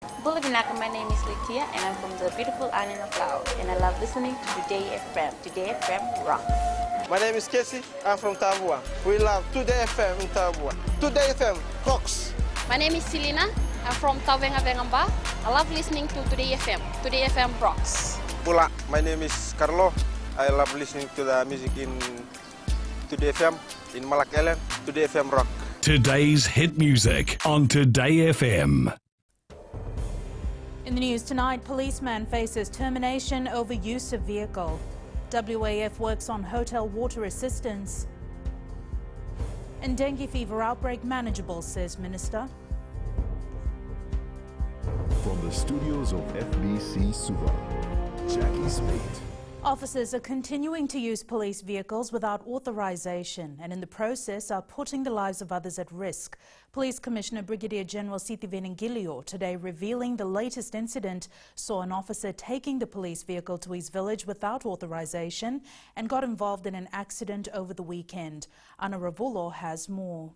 Bulavinaka, my name is Litia and I'm from the beautiful island of Laos and I love listening to Today FM. Today FM rock. My name is Casey, I'm from Tabua. We love Today FM in Tabua. Today FM rocks. My name is Selina, I'm from Tavenga Vengamba. I love listening to Today FM. Today FM rocks. Pula, my name is Carlo. I love listening to the music in Today FM, in Malak Island. Today FM rock. Today's hit music on Today FM. In the news tonight, policeman faces termination over use of vehicle. WAF works on hotel water assistance. And dengue fever outbreak manageable, says Minister. From the studios of FBC Suva, Jackie Smith. Officers are continuing to use police vehicles without authorization and in the process are putting the lives of others at risk. Police Commissioner Brigadier General Sithivenengilio today revealing the latest incident saw an officer taking the police vehicle to his village without authorization and got involved in an accident over the weekend. Ana Ravulo has more.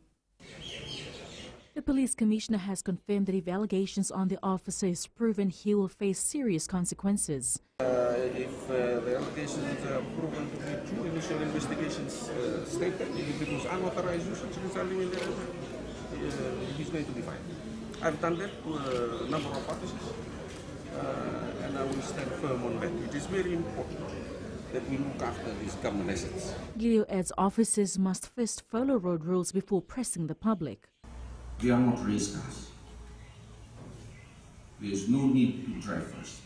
The police commissioner has confirmed that if allegations on the officer is proven, he will face serious consequences. If the allegations are proven to be true, initial investigations state that if it was unauthorized usage resulting in the he's going to be fined. I've done that to a number of officers and I will stand firm on that. It is very important that we look after these government assets. Gilio adds officers must first follow road rules before pressing the public. They are not race cars. There is no need to drive first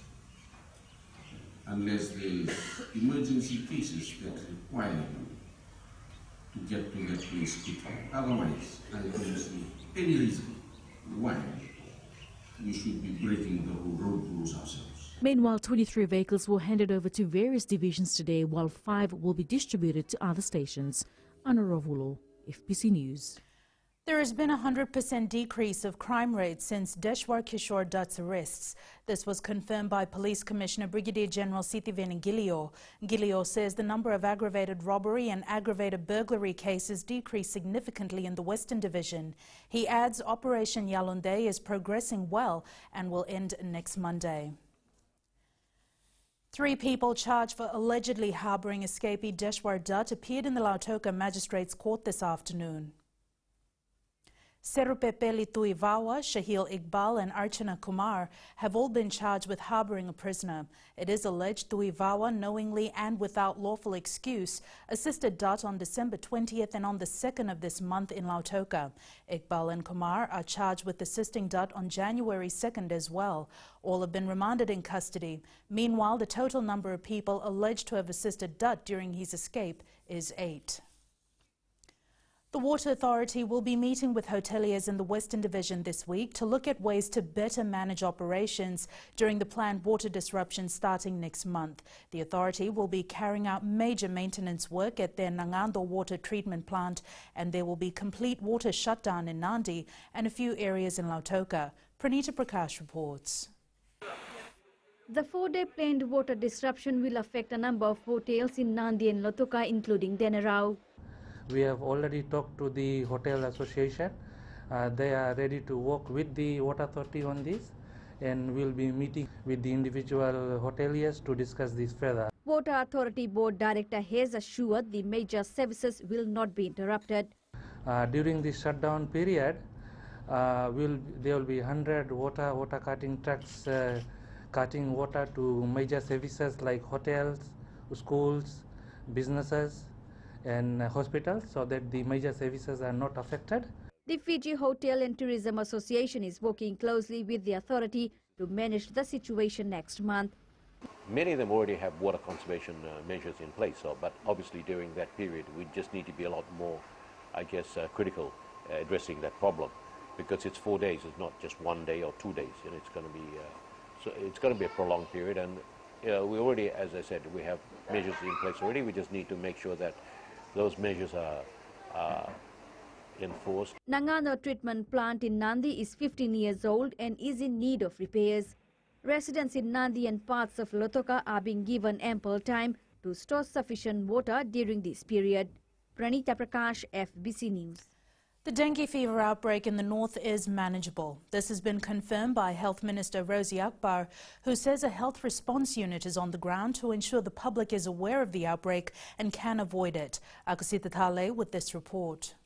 unless there is emergency cases that require you to get to that place quickly. Otherwise, I don't see any reason why we should be breaking the road rules ourselves. Meanwhile, 23 vehicles were handed over to various divisions today, while 5 will be distributed to other stations. Ana Ravulo, FBC News. There has been a 100% decrease of crime rates since Deshwar Kishore Dutt's arrests. This was confirmed by Police Commissioner Brigadier General Sithivenengilio. Gilio says the number of aggravated robbery and aggravated burglary cases decreased significantly in the Western Division. He adds Operation Yalunde is progressing well and will end next Monday. 3 people charged for allegedly harboring escapee Deshwar Dutt appeared in the Lautoka Magistrates Court this afternoon. Serupepeli Tuivawa, Shahil Iqbal and Archana Kumar have all been charged with harboring a prisoner. It is alleged Tuivawa knowingly and without lawful excuse assisted Dutt on December 20th and on the 2nd of this month in Lautoka. Iqbal and Kumar are charged with assisting Dutt on January 2nd as well. All have been remanded in custody. Meanwhile, the total number of people alleged to have assisted Dutt during his escape is 8. The Water Authority will be meeting with hoteliers in the Western Division this week to look at ways to better manage operations during the planned water disruption starting next month. The authority will be carrying out major maintenance work at their Nangando water treatment plant, and there will be complete water shutdown in Nandi and a few areas in Lautoka. Pranita Prakash reports. The 4-day planned water disruption will affect a number of hotels in Nandi and Lautoka, including Denarau. We have already talked to the Hotel Association. They are ready to work with the Water Authority on this, and we'll be meeting with the individual hoteliers to discuss this further. Water Authority Board Director has assured the major services will not be interrupted. During the shutdown period, there will be 100 water cutting trucks cutting water to major services like hotels, schools, businesses and hospitals, so that the major services are not affected. The Fiji Hotel and Tourism Association is working closely with the authority to manage the situation next month. Many of them already have water conservation measures in place, but obviously during that period we just need to be a lot more, critical addressing that problem, because it's 4 days, it's not just 1 day or 2 days, and it's going to be so it's going to be a prolonged period, and we already, as I said, we have measures in place already. We just need to make sure that those measures are enforced. Nangano treatment plant in Nandi is 15 years old and is in need of repairs. Residents in Nandi and parts of Lautoka are being given ample time to store sufficient water during this period. Pranita Prakash, FBC News. The dengue fever outbreak in the north is manageable. This has been confirmed by Health Minister Rosie Akbar, who says a health response unit is on the ground to ensure the public is aware of the outbreak and can avoid it. Akusita Thale with this report.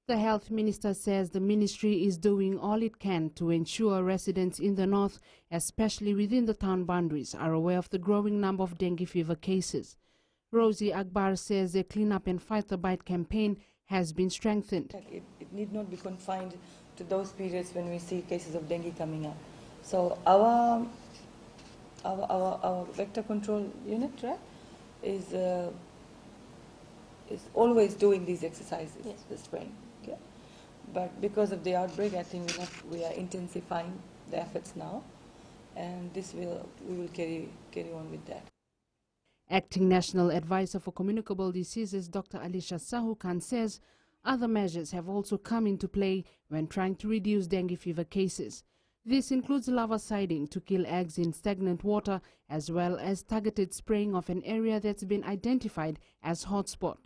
The health minister says the ministry is doing all it can to ensure residents in the north, especially within the town boundaries, are aware of the growing number of dengue fever cases. Rosie Akbar says a clean up and fight the bite campaign has been strengthened. It need not be confined to those periods when we see cases of dengue coming up. So our vector control unit, right, is always doing these exercises, yes, the spraying. Okay? But because of the outbreak, I think we are intensifying the efforts now, and we will carry on with that. Acting National Advisor for Communicable Diseases, Dr. Alisha Sahukan, says other measures have also come into play when trying to reduce dengue fever cases. This includes larviciding to kill eggs in stagnant water, as well as targeted spraying of an area that's been identified as hotspot.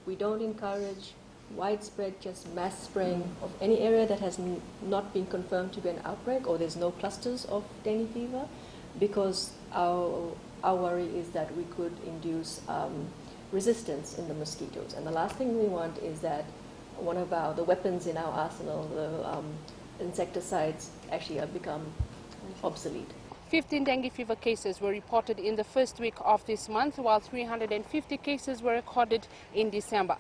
We don't encourage widespread, just mass spraying of any area that has not been confirmed to be an outbreak or there's no clusters of dengue fever, because our worry is that we could induce resistance in the mosquitoes. And the last thing we want is that one of the weapons in our arsenal, the insecticides, actually have become obsolete. 15 dengue fever cases were reported in the first week of this month, while 350 cases were recorded in December.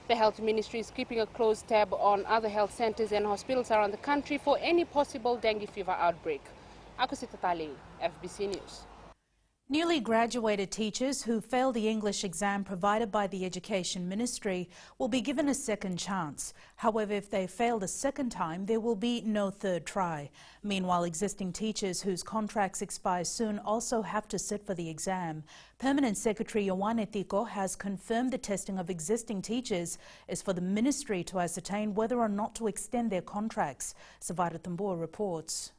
The Health Ministry is keeping a close tab on other health centers and hospitals around the country for any possible dengue fever outbreak. Akusita Tali, FBC News. Newly graduated teachers who failed the English exam provided by the Education Ministry will be given a second chance. However, if they fail the second time, there will be no third try. Meanwhile, existing teachers whose contracts expire soon also have to sit for the exam. Permanent Secretary Yowane Tiko has confirmed the testing of existing teachers is for the ministry to ascertain whether or not to extend their contracts. Savara Tambua reports.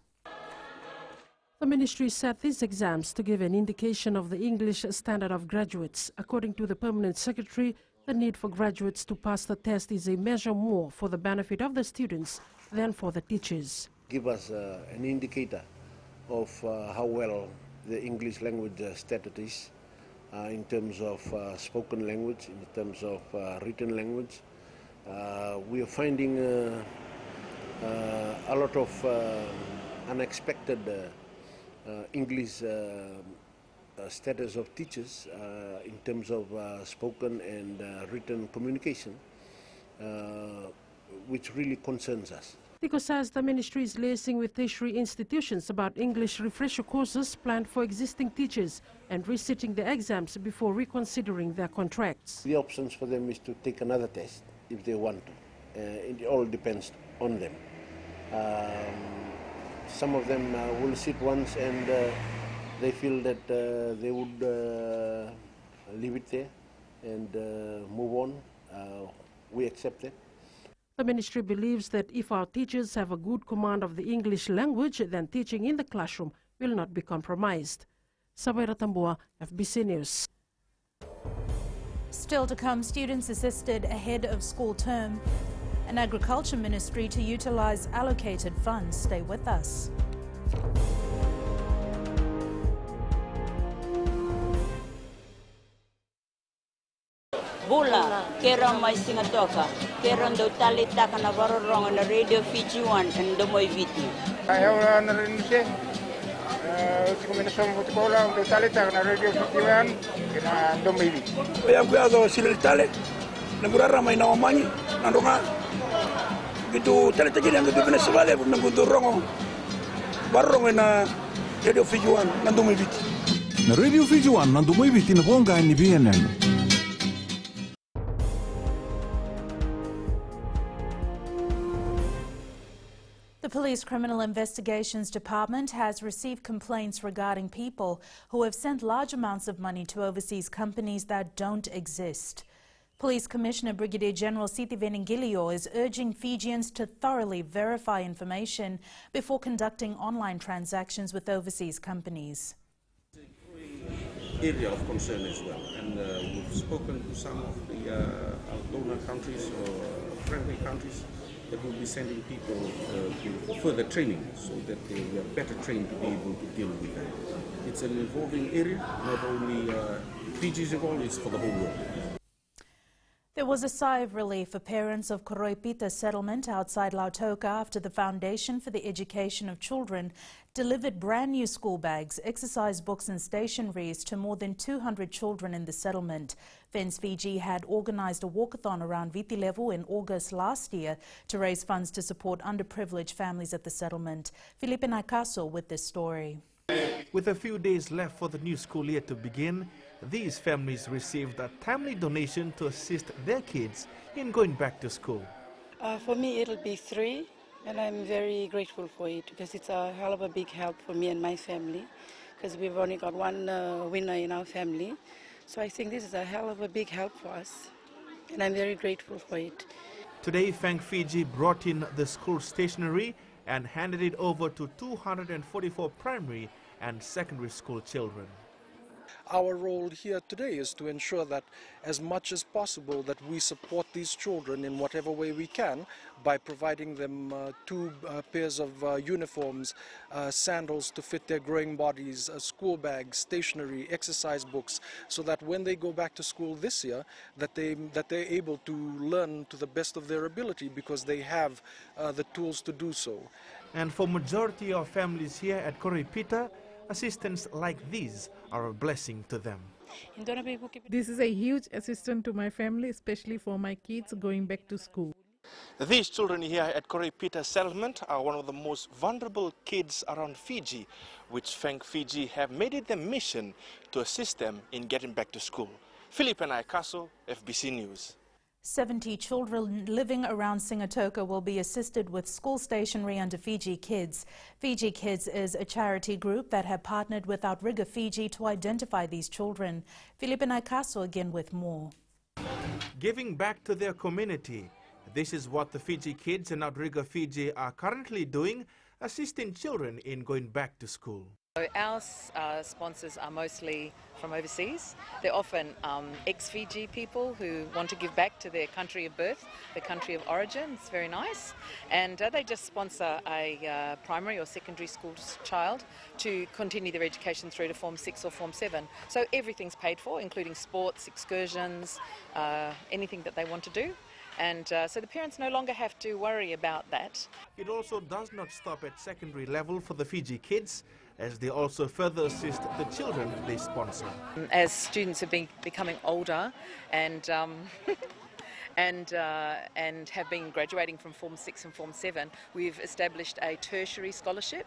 The ministry set these exams to give an indication of the English standard of graduates. According to the Permanent Secretary, the need for graduates to pass the test is a measure more for the benefit of the students than for the teachers. Give us an indicator of how well the English language status is in terms of spoken language, in terms of written language. We are finding a lot of unexpected English status of teachers in terms of spoken and written communication, which really concerns us. Tiko says the ministry is liaising with tertiary institutions about English refresher courses planned for existing teachers and resitting the exams before reconsidering their contracts. The options for them is to take another test if they want to. It all depends on them. Some of them will sit once and they feel that they would leave it there and move on. We accept that. The ministry believes that if our teachers have a good command of the English language, then teaching in the classroom will not be compromised. Sabaira Tambua, FBC News. Still to come, students assisted ahead of school term. An Agriculture Ministry to utilize allocated funds. Stay with us. Bula, kera mai singatoka, kera ndo tali taka na varorong na radio Fiji 1 and ndo moi viti. Ayaw na rin siya. Si kombinasyon mo tikola ndo tali taka na radio Fiji 1 kina ndo moi viti. Ayaw ko yazo sila tali, nagurara may nawamanyi, nandunga. Gitu tali tajiri ang gabibina sa vale, nagudurong barong na radio Fiji 1 nando moi viti. Na radio Fiji 1 nando moi viti na bonga ni BNN. The Police Criminal Investigations Department has received complaints regarding people who have sent large amounts of money to overseas companies that don't exist. Police Commissioner Brigadier General Siti Veningilio is urging Fijians to thoroughly verify information before conducting online transactions with overseas companies. area of concern as well. And we've spoken to some of the our donor countries or friendly countries that will be sending people to further training so that they are better trained to be able to deal with that. It's an evolving area, not only Fiji is involved, it's for the whole world. There was a sigh of relief for parents of Koroipita settlement outside Lautoka after the Foundation for the Education of Children delivered brand new school bags, exercise books and stationaries to more than 200 children in the settlement. Fence Fiji had organised a walkathon around Viti level in August last year to raise funds to support underprivileged families at the settlement. Felipe Naikaso with this story. With a few days left for the new school year to begin, these families received a timely donation to assist their kids in going back to school. For me, it'll be 3, and I'm very grateful for it because it's a hell of a big help for me and my family because we've only got one winner in our family. So I think this is a hell of a big help for us, and I'm very grateful for it. Today, Thank Fiji brought in the school stationery and handed it over to 244 primary and secondary school children. Our role here today is to ensure that as much as possible that we support these children in whatever way we can by providing them 2 pairs of uniforms, sandals to fit their growing bodies, school bags, stationery, exercise books, so that when they go back to school this year that they're able to learn to the best of their ability because they have the tools to do so. And for majority of families here at Koroipita, assistance like these are a blessing to them. This is a huge assistance to my family, especially for my kids going back to school. These children here at Koroipita settlement are one of the most vulnerable kids around Fiji, which Thank Fiji have made it their mission to assist them in getting back to school. Felipe Naikaso, FBC News. 70 children living around Singatoka will be assisted with school stationery under Fiji Kids. Fiji Kids is a charity group that have partnered with Outrigger Fiji to identify these children. Felipe Naikaso again with more. Giving back to their community. This is what the Fiji Kids and Outrigger Fiji are currently doing, assisting children in going back to school. So our sponsors are mostly from overseas. They're often ex-Fiji people who want to give back to their country of birth, their country of origin. It's very nice. And they just sponsor a primary or secondary school child to continue their education through to Form 6 or Form 7. So everything's paid for, including sports, excursions, anything that they want to do. And so the parents no longer have to worry about that. It also does not stop at secondary level for the Fiji Kids, as they also further assist the children they sponsor. As students have been becoming older and and have been graduating from Form 6 and Form 7, we've established a tertiary scholarship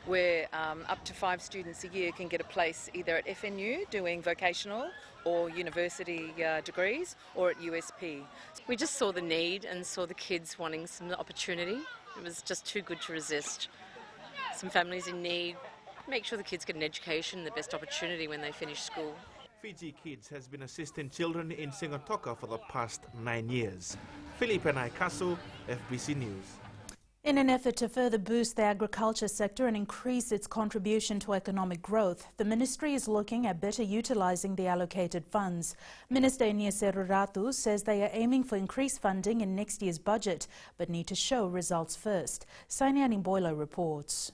where up to 5 students a year can get a place either at FNU doing vocational or university degrees or at USP. We just saw the need and saw the kids wanting some opportunity. It was just too good to resist. Some families in need. Make sure the kids get an education, the best opportunity when they finish school. Fiji Kids has been assisting children in Singatoka for the past 9 years. Felipe Naikaso, FBC News. In an effort to further boost the agriculture sector and increase its contribution to economic growth, the ministry is looking at better utilising the allocated funds. Minister Iniese Ruratu says they are aiming for increased funding in next year's budget, but need to show results first. Sainiani Boilo reports.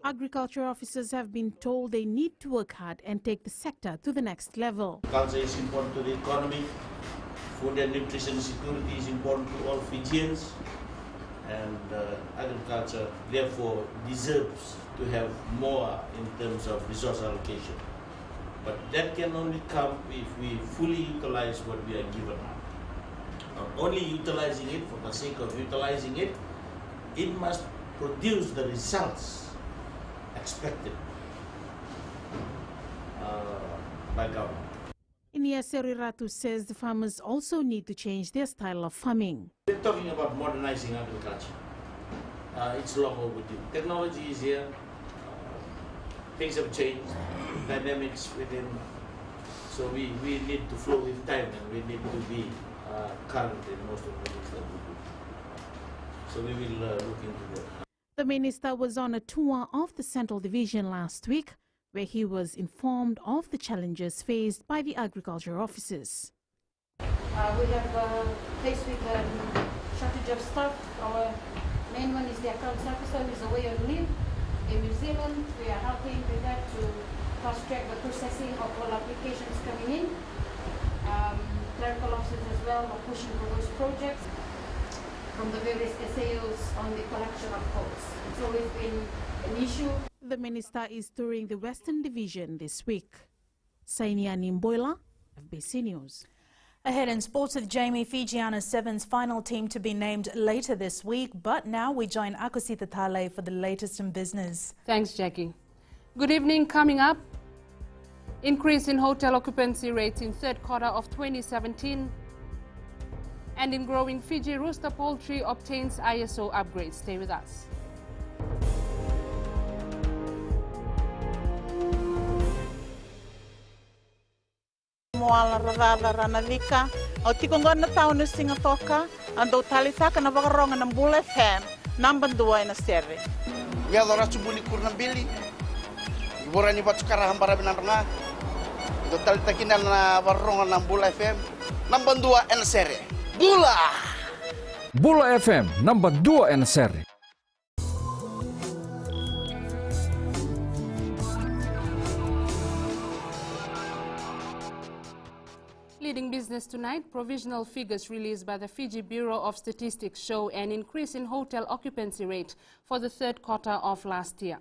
Agriculture officers have been told they need to work hard and take the sector to the next level. Agriculture is important to the economy. Food and nutrition security is important to all Fijians. And agriculture therefore deserves to have more in terms of resource allocation. But that can only come if we fully utilize what we are given. Not only utilizing it for the sake of utilizing it, it must produce the results expected by government. Iniese Ruratu says the farmers also need to change their style of farming. We're talking about modernizing agriculture. It's long overdue. Technology is here. Things have changed. Dynamics within. So we need to flow with time, and we need to be current in most of the things that we do. So we will look into that. The minister was on a tour of the Central Division last week where he was informed of the challenges faced by the agriculture officers. We have faced with shortage of staff. Our main one is the accounts officer who is away on leave in New Zealand. We are helping with that to fast-track the processing of all applications coming in. Clerical officers as well are pushing for those projects from the various SAOs on the collection of calls. So it's been an issue. The minister is touring the Western Division this week. Sainia Nimboila, FBC News. Ahead in sports with Jamie, Fijiana Sevens final team to be named later this week, but now we join Akosita Tale for the latest in business. Thanks, Jackie. Good evening. Coming up, increase in hotel occupancy rates in third quarter of 2017. And in growing Fiji, Rooster Poultry obtains ISO upgrades. Stay with us. Moala rarala ranalika o tikongona taunu singa toka ando talitaka na vagaronga na Bull FM number 2 na serre ya dora chubuni kurnambili borani batukara hambara binanga do talitakina na vagaronga na Bull FM number 2 na serre Bula Bull FM number 2 na serre. Leading business tonight, provisional figures released by the Fiji Bureau of Statistics show an increase in hotel occupancy rate for the third quarter of last year.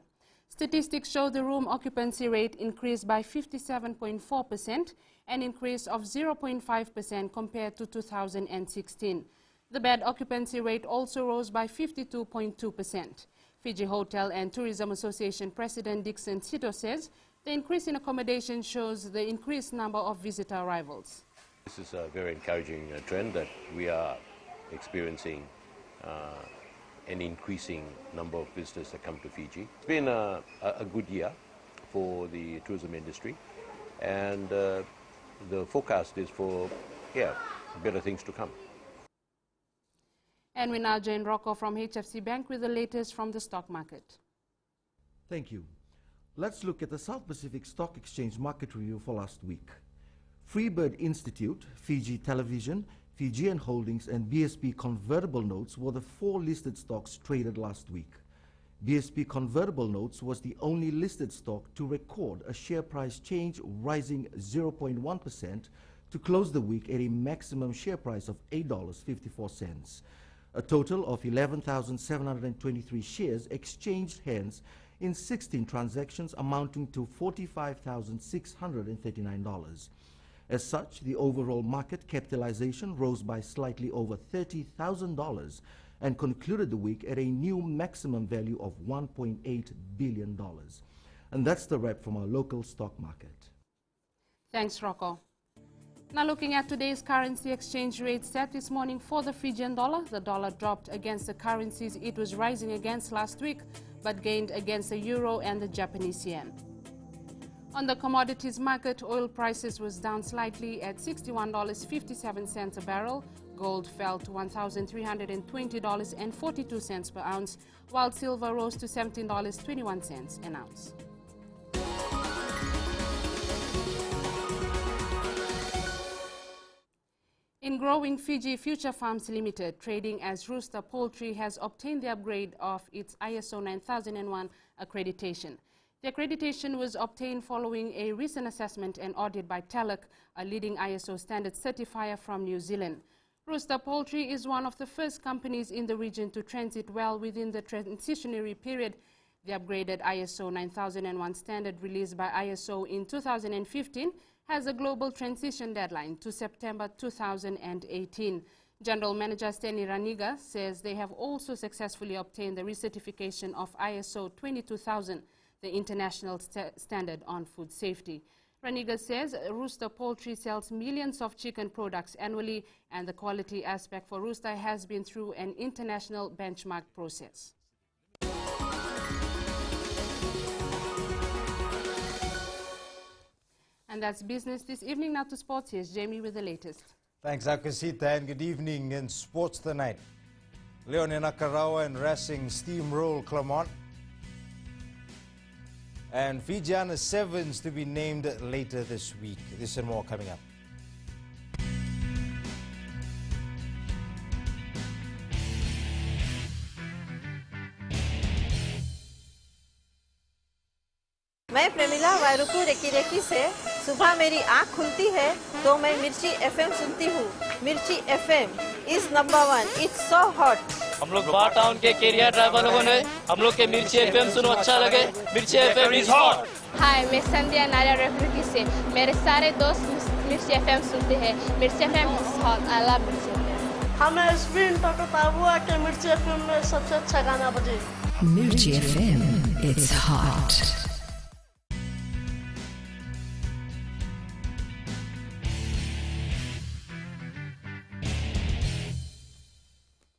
Statistics show the room occupancy rate increased by 57.4%, an increase of 0.5% compared to 2016. The bed occupancy rate also rose by 52.2%. Fiji Hotel and Tourism Association President Dixon Sito says the increase in accommodation shows the increased number of visitor arrivals. This is a very encouraging trend that we are experiencing an increasing number of visitors that come to Fiji. It's been a good year for the tourism industry, and the forecast is for better things to come. And we now join Rocco from HFC Bank with the latest from the stock market. Thank you. Let's look at the South Pacific Stock Exchange market review for last week. Freebird Institute, Fiji Television, Fijian Holdings and BSP Convertible Notes were the 4 listed stocks traded last week. BSP Convertible Notes was the only listed stock to record a share price change, rising 0.1% to close the week at a maximum share price of $8.54. A total of 11,723 shares exchanged hands in 16 transactions amounting to $45,639. As such, the overall market capitalization rose by slightly over $30,000 and concluded the week at a new maximum value of $1.8 billion. And that's the wrap from our local stock market. Thanks, Rocco. Now looking at today's currency exchange rate set this morning for the Fijian dollar. The dollar dropped against the currencies it was rising against last week, but gained against the euro and the Japanese yen. On the commodities market, oil prices was down slightly at $61.57 a barrel. Gold fell to $1,320.42 per ounce, while silver rose to $17.21 an ounce. In growing Fiji, Future Farms Limited, trading as Rooster Poultry, has obtained the upgrade of its ISO 9001 accreditation. The accreditation was obtained following a recent assessment and audit by TELUC, a leading ISO standard certifier from New Zealand. Rooster Poultry is one of the first companies in the region to transit well within the transitionary period. The upgraded ISO 9001 standard, released by ISO in 2015, has a global transition deadline to September 2018. General Manager Stanley Raniga says they have also successfully obtained the recertification of ISO 22000, the international standard on food safety. Raniga says Rooster Poultry sells millions of chicken products annually, and the quality aspect for Rooster has been through an international benchmark process. And that's business this evening. Now to sports. Here's Jamie with the latest. Thanks, Akosita, and good evening in sports tonight. Leone Nakarawa and Racing steamroll Clermont. And Fijiana Sevens to be named later this week. This and more coming up. मैं Premila वायरुकू recce recce से सुबह मेरी आँख खुलती है तो मैं मिर्ची एफएम सुनती हूँ। मिर्ची FM is number 1। It's so hot. हम लोग बार टाउन के कैरियर ड्राइवर लोगों ने हम लोग के मिर्ची एफएम सुनो अच्छा लगे। मिर्ची एफएम इज हॉट। हाय, मैं संध्या नारियल रेकी से। मेरे सारे दोस्त मिर्ची एफएम सुनते हैं। मिर्ची FM is hot. I love मिर्ची एफएम। हमें स्पिन टोटो ताबुआ के मिर्ची एफएम में सबसे अच्छा गाना बजे। मिर्ची FM it's hot.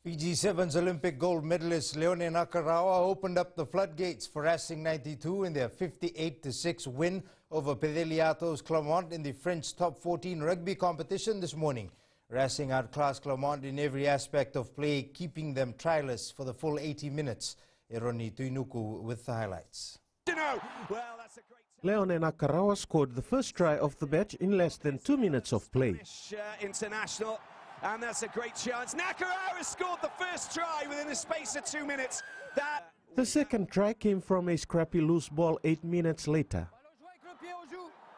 Fiji Sevens Olympic gold medalist Leone Nakarawa opened up the floodgates for Racing 92 in their 58-6 win over Pedeliato's Clermont in the French Top 14 rugby competition this morning. Racing outclassed Clermont in every aspect of play, keeping them trialless for the full 80 minutes. Eroni Tuinuku with the highlights. Leone Nakarawa scored the first try of the match in less than 2 minutes of play. International. And that's a great chance. Nakarawa scored the first try within the space of 2 minutes. The second try came from a scrappy loose ball 8 minutes later.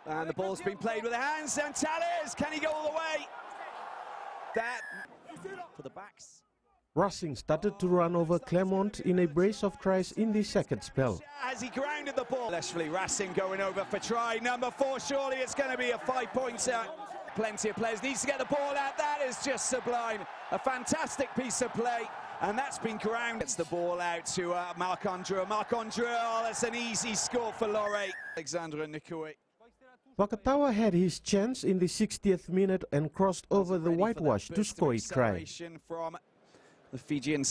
And the ball's been played with the hands. And Tallers, can he go all the way? That for the backs. Racing started to run over Clermont in a brace of tries in the second spell. As he grounded the ball. Leslie Racing going over for try number 4. Surely it's going to be a 5-pointer. Plenty of players needs to get the ball out. That is just sublime. A fantastic piece of play. And that's been ground. Gets the ball out to Marc-Andre. Marc-Andre, oh, that's an easy score for Lorraine. Alexandra Nikui. Vakatawa had his chance in the 60th minute and crossed over the whitewash to score a try. From the Fijian.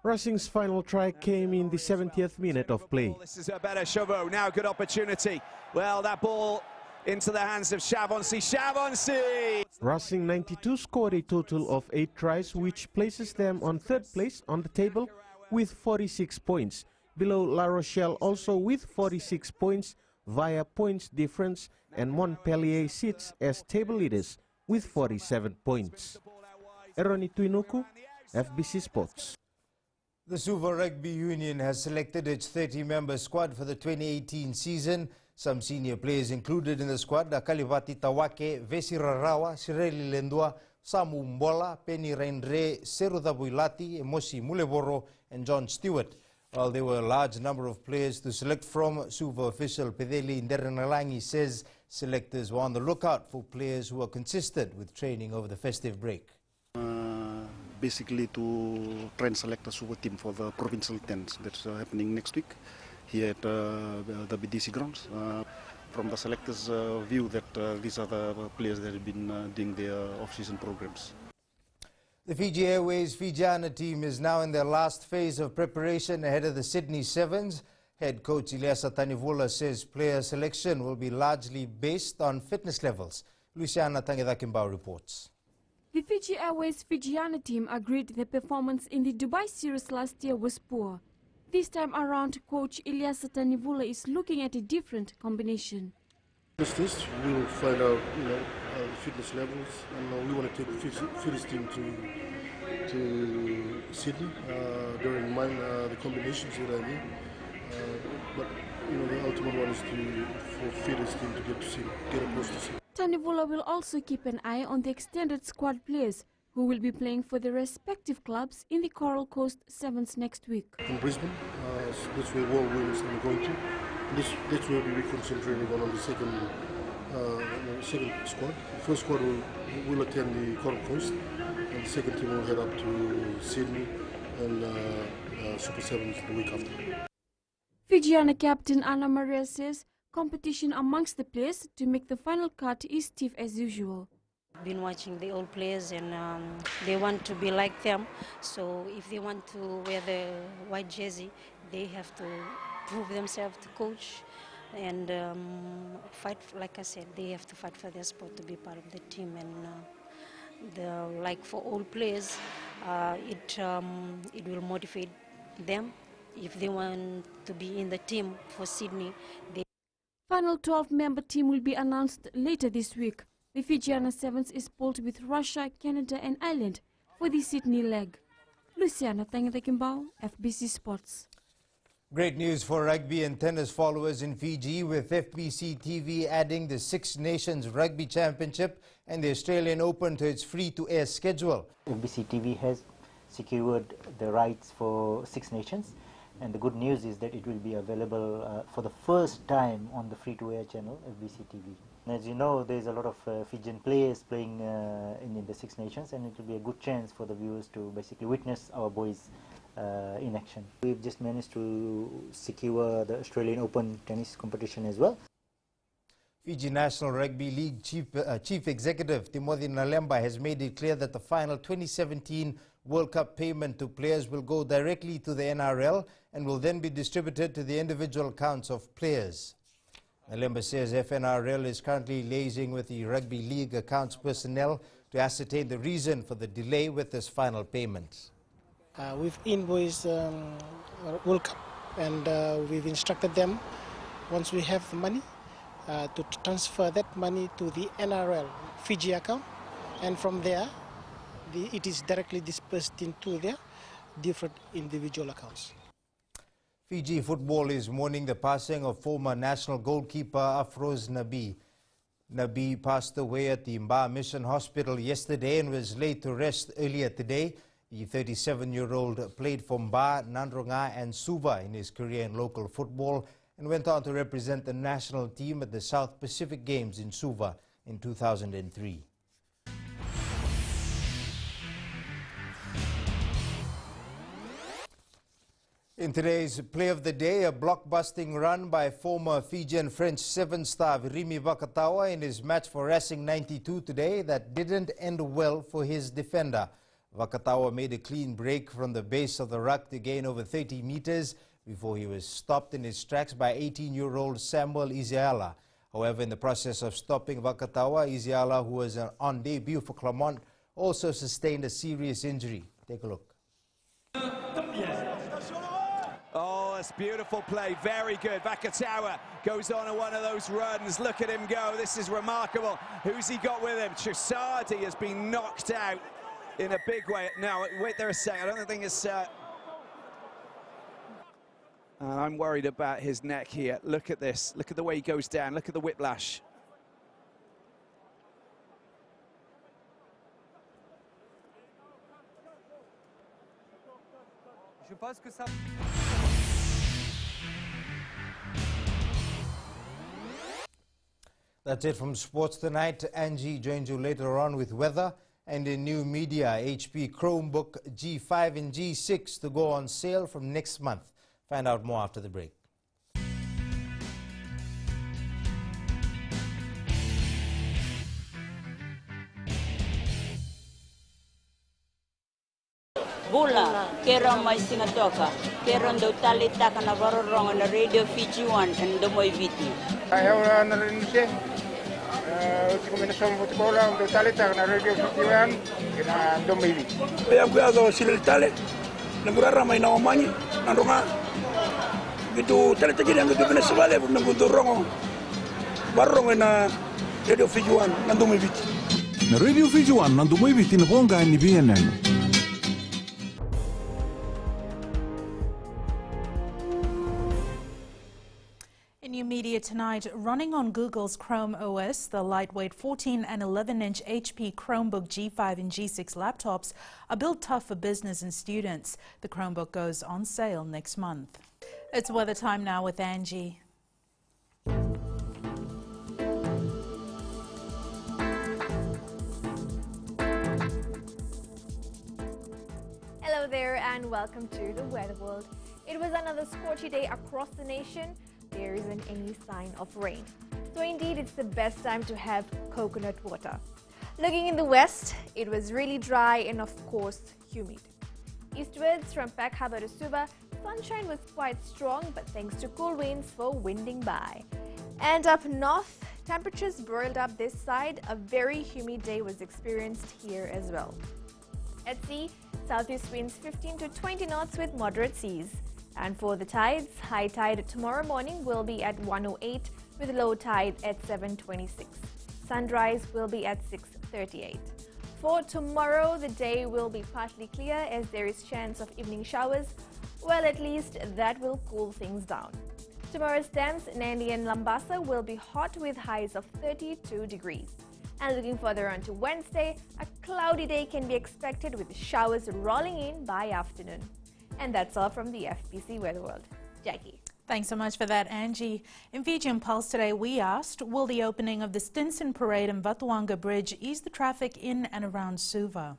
Racing's final try came in the 70th minute of play. This is a better Chauveau. Now good opportunity. Well, that ball into the hands of Chavonsi. Chavonsi! Racing 92 scored a total of 8 tries, which places them on 3rd place on the table with 46 points. Below La Rochelle also with 46 points via points difference, and Montpellier sits as table leaders with 47 points. Eroni Tuinuku, FBC Sports. The Suva Rugby Union has selected its 30-member squad for the 2018 season. Some senior players included in the squad are Kalivati Tawake, Vesi Rarawa, Sireli Lendua, Samu Mbola, Penny Rendre, Seruda Builati, Mosi Muleboro, and John Stewart. While there were a large number of players to select from, Suva official Pedeli Nderenalangi says selectors were on the lookout for players who are consistent with training over the festive break. Basically to try and select a Suva team for the provincial tents that's happening next week here at the BDC grounds. From the selectors' view that these are the players that have been doing their off-season programs. The Fiji Airways Fijiana team is now in their last phase of preparation ahead of the Sydney Sevens. Head coach Ilyasa Tanivula says player selection will be largely based on fitness levels. Luciana Tangedakimbao reports. The Fiji Airways Fijiana team agreed the performance in the Dubai series last year was poor. This time around, coach Ilyasa Tanivula is looking at a different combination. First, we will find out, the fitness levels, and we want to take the fittest team to Sydney. Bear in mind the combinations that I need, but the ultimate one is for fittest team to get to Sydney, get across to Sydney. Tanivula will also keep an eye on the extended squad players who will be playing for their respective clubs in the Coral Coast Sevens next week. In Brisbane, that's where World Wings are going to. That's where we'll be concentrating on the second squad. The first squad will attend the Coral Coast, and the second team will head up to Sydney and Super Sevens the week after. Fijiana captain Anna Maria says competition amongst the players to make the final cut is stiff as usual. I've been watching the old players and they want to be like them. So if they want to wear the white jersey, they have to prove themselves to coach and fight. Like I said, they have to fight for their sport to be part of the team. And like for old players, it will motivate them if they want to be in the team for Sydney, they Final 12-member team will be announced later this week. The Fijiana Sevens is pooled with Russia, Canada and Ireland for the Sydney leg. Luciana Tangatekimbao, FBC Sports. Great news for rugby and tennis followers in Fiji, with FBC TV adding the Six Nations Rugby Championship and the Australian Open to its free-to-air schedule. FBC TV has secured the rights for Six Nations, and the good news is that it will be available for the first time on the free-to-air channel, FBC TV. As you know, there's a lot of Fijian players playing in the Six Nations, and it will be a good chance for the viewers to basically witness our boys in action. We've just managed to secure the Australian Open tennis competition as well. Fiji National Rugby League Chief Executive Timothy Nalemba has made it clear that the final 2017 World Cup payment to players will go directly to the NRL and will then be distributed to the individual accounts of players. Nalemba says FNRL is currently liaising with the Rugby League accounts personnel to ascertain the reason for the delay with this final payment. We've invoiced World Cup, and we've instructed them, once we have the money, to transfer that money to the NRL Fiji account, and from there it is directly dispersed into their different individual accounts. Fiji football is mourning the passing of former national goalkeeper Afroz Nabi. Nabi passed away at the Mba Mission Hospital yesterday and was laid to rest earlier today. The 37-year-old played for Mba, Nandronga and Suva in his career in local football and went on to represent the national team at the South Pacific Games in Suva in 2003. In today's Play of the Day, a blockbusting run by former Fijian French Seven star Virimi Vakatawa in his match for Racing 92 today that didn't end well for his defender. Vakatawa made a clean break from the base of the ruck to gain over 30 meters before he was stopped in his tracks by 18-year-old Samuel Iziala. However, in the process of stopping Vakatawa, Iziala, who was on debut for Clermont, also sustained a serious injury. Take a look. Oh, that's beautiful play. Very good. Vakatawa goes on one of those runs. Look at him go. This is remarkable. Who's he got with him? Chisardi has been knocked out in a big way. Now, wait there a second. I don't think it's... I'm worried about his neck here. Look at this. Look at the way he goes down. Look at the whiplash. That's it from Sports Tonight. Angie joins you later on with weather. And in new media, HP Chromebook G5 and G6 to go on sale from next month. Find out more after the break. Bula, kera mai singatoka, kera ndo talita kana varorong na Radio Fiji 1 and the moi viti. Ayaw na rin siya. Uti ko minasong buti ko lang ndo talita kana Radio Fiji 1 kina ndo moi viti. Ayaw ko azo silil tale, nagurara may nawamanyi, nandunga. Gitu talita kini ang gitu pinasibale, nagudurong varorong na Radio Fiji 1 nando moi viti. Na Radio Fiji 1 nando moi viti na honga ni BNN. In new media tonight, running on Google's Chrome OS, the lightweight 14 and 11-inch HP Chromebook G5 and G6 laptops are built tough for business and students. The Chromebook goes on sale next month. It's weather time now with Angie. Hello there and welcome to the Weather World. It was another scorchy day across the nation. There isn't any sign of rain. So indeed, it's the best time to have coconut water. Looking in the west, it was really dry and of course humid. Eastwards from Peck Harbour to Suva, sunshine was quite strong, but thanks to cool winds for winding by. And up north, temperatures boiled up this side. A very humid day was experienced here as well. At sea, southeast winds 15 to 20 knots with moderate seas. And for the tides, high tide tomorrow morning will be at 1:08 with low tide at 7:26. Sunrise will be at 6:38. For tomorrow, the day will be partly clear as there is chance of evening showers. Well, at least that will cool things down. Tomorrow's temps, Nandi and Lambasa will be hot with highs of 32 degrees. And looking further on to Wednesday, a cloudy day can be expected with showers rolling in by afternoon. And that's all from the FBC Weather World. Jackie. Thanks so much for that, Angie. In Fijian Pulse today, we asked, will the opening of the Stinson Parade and Vatuanga Bridge ease the traffic in and around Suva?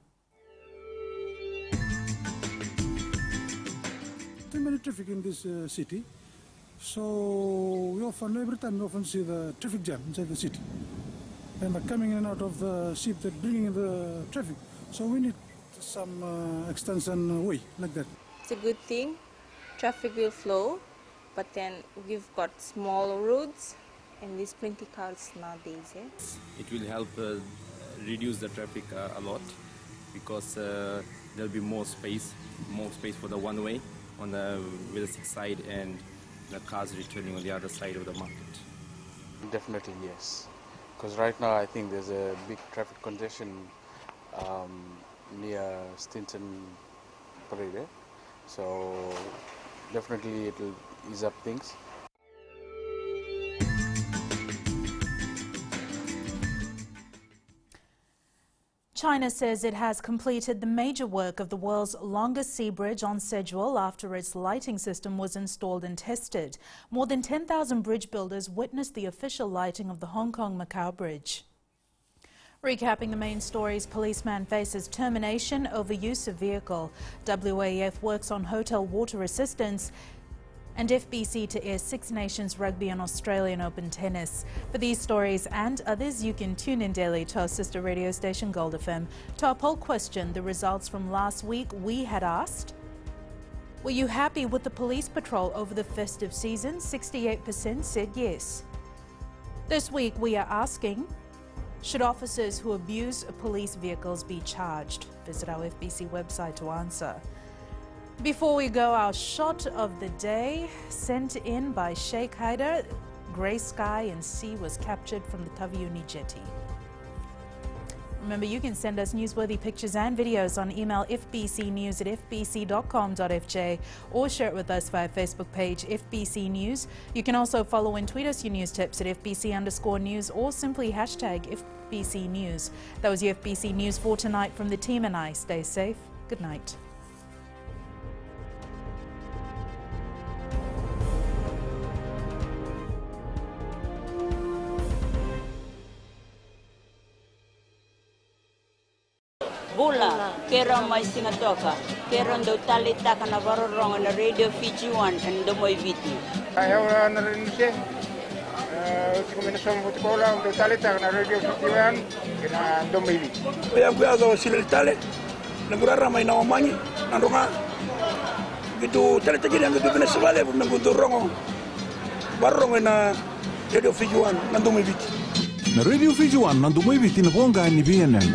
Too many traffic in this city, so every time we often see the traffic jam inside the city. And coming in and out of the ship that bringing in the traffic. So we need some extension way like that. It's a good thing. Traffic will flow, but then we've got small roads and there's plenty cars nowadays. Yeah? It will help reduce the traffic a lot because there'll be more space for the one way on the Wilsik side and the cars returning on the other side of the market. Definitely yes, because right now I think there's a big traffic congestion near Stinson Parade, so definitely it will ease up things. China says it has completed the major work of the world's longest sea bridge on schedule after its lighting system was installed and tested. More than 10,000 bridge builders witnessed the official lighting of the Hong Kong-Macau Bridge. Recapping the main stories, policeman faces termination over use of vehicle. WAF works on hotel water assistance. And FBC to air Six Nations Rugby and Australian Open Tennis. For these stories and others, you can tune in daily to our sister radio station Gold FM. To our poll question, the results from last week, we had asked, were you happy with the police patrol over the festive season? 68% said yes. This week, we are asking, should officers who abuse police vehicles be charged? Visit our FBC website to answer. Before we go, our shot of the day, sent in by Sheikh Haider. Grey sky and sea was captured from the Taviuni jetty. Remember, you can send us newsworthy pictures and videos on email fbcnews@fbc.com.fj or share it with us via Facebook page FBC News. You can also follow and tweet us your news tips at FBC_news or simply hashtag FBC News. That was your FBC News for tonight from the team and I. Stay safe. Good night. Bula, kera mai singatoka, kera ndo tali taka na varorong na Radio Fiji 1 and the moi viti. Ayaw na rin siya. Kung minasama ko tikola, ndo tali taka na Radio Fiji 1 kina ndo moi viti. Kaya kuya sa sila tali, nagurara may nawamanyi, nandunga. Gitu tali tali yang gitu Venezuela, nanggundo rongo, barong na Radio Fiji 1 nando moi viti. Na Radio Fiji 1 nando moi viti na honga ni vieneno.